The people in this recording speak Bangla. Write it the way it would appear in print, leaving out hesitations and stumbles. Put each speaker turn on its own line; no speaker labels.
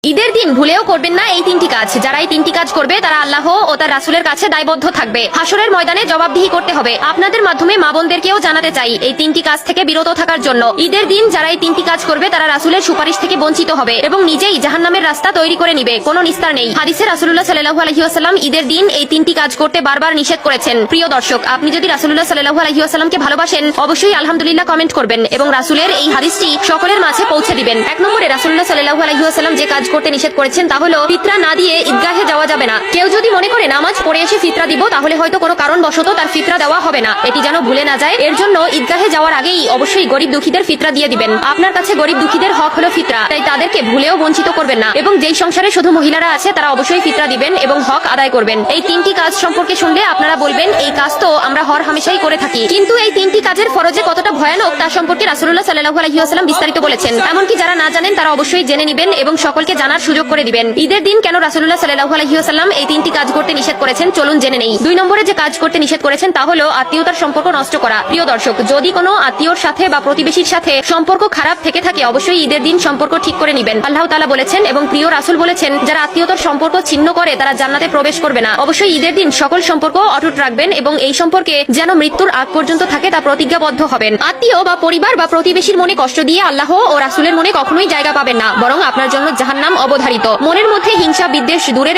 ঈদের দিন ভুলেও করবেন না এই তিনটি কাজ। যারা এই তিনটি কাজ করবে তারা আল্লাহ ও তার রাসূলের কাছে দায়বদ্ধ থাকবে। হাসরের ময়দানে জবাবদিহি করতে হবে। আপনাদের মাধ্যমে মা বোনদেরকেও জানাতে চাই এই তিনটি কাজ থেকে বিরত থাকার জন্য। ঈদের দিন যারা এই তিনটি কাজ করবে তারা রাসূলের সুপারিশ থেকে বঞ্চিত হবে এবং নিজেই জাহান্নামের রাস্তা তৈরি করে নিবে। কোনো নিস্তার নেই। হাদিসে রাসূলুল্লাহ সাল্লাল্লাহু আলাইহি ওয়াসাল্লাম ঈদের দিন এই তিনটি কাজ করতে বারবার নিষেধ করেছেন। প্রিয় দর্শক, আপনি যদি রাসূলুল্লাহ সাল্লাল্লাহু আলাইহি ওয়াসাল্লামকে ভালোবাসেন অবশ্যই আলহামদুলিল্লাহ কমেন্ট করবেন এবং রাসূলের এই হাদিসটি সকলের মাঝে পৌঁছে দিবেন। এক নম্বরে রাসূলুল্লাহ সাল্লাল্লাহু আলাইহি ওয়াসাল্লাম যে কাজ করতে নিষেধ করেছেন তা হলো ফিতরা না দিয়ে ঈদগাহে যাওয়া যাবে না। কেউ যদি মনে করে নামাজ পড়ে এসে ফিতরা দিব তাহলে হয়তো কোনো কারণবশত তার ফিতরা দেওয়া হবে না, এটি যেন ভুলে না যায়। এর জন্য ঈদগাহে যাওয়ার আগেই অবশ্যই গরিব দুঃখীদের ফিতরা দিয়ে দিবেন। আপনার কাছে গরিব দুঃখীদের হক হলো ফিতরা, তাই তাদেরকে ভুলেও বঞ্চিত করবেন না। এবং যেই সংসারে শুধু মহিলারা আছে তারা অবশ্যই ফিতরা দিবেন এবং হক আদায় করবেন। এই তিনটি কাজ সম্পর্কে শুনলে আপনারা বলবেন এই কাজ তো আমরা হর হামেশাই করে থাকি, কিন্তু এই তিনটি কাজের ফরজে কতটা ভয়ানক তা সম্পর্কে রাসূলুল্লাহ সাল্লাল্লাহু আলাইহি ওয়াসাল্লাম বিস্তারিত বলেছেন। এমনকি যারা না জানেন তারা অবশ্যই জেনে নেবেন এবং সকলকে জানার সুযোগ করে দিবেন। ঈদের দিন কেন রাসূলুল্লাহ সাল্লাল্লাহু আলাইহি ওয়াসাল্লাম এই তিনটি কাজ করতে নিষেধ করেছেন চলুন জেনে নেই। দুই নম্বরে যে কাজ করতে নিষেধ করেছেন তা হলো আত্মীয়তার সম্পর্ক নষ্ট করা। প্রিয় দর্শক, যদি কোনো আত্মীয়র সাথে বা প্রতিবেশীর সাথে সম্পর্ক খারাপ থেকে থাকে অবশ্যই ঈদের দিন সম্পর্ক ঠিক করে নেবেন। আল্লাহ তাআলা বলেছেন এবং প্রিয় রাসূল বলেছেন যারা আত্মীয়তার সম্পর্ক ছিন্ন করে তারা জান্নাতে প্রবেশ করবে না। অবশ্যই ঈদের দিন সকল সম্পর্ক অটুট রাখবেন এবং এই সম্পর্কে যেন মৃত্যুর আগ পর্যন্ত থাকে তা প্রতিজ্ঞাবদ্ধ হবেন। আত্মীয় বা পরিবার বা প্রতিবেশীর মনে কষ্ট দিয়ে আল্লাহ ও রাসূলের মনে কখনোই জায়গা পাবেন না, বরং আপনার জন্য জাহান্নাম অবধারিত। মনের মধ্যে হিংসা বিদ্বেষ দূরে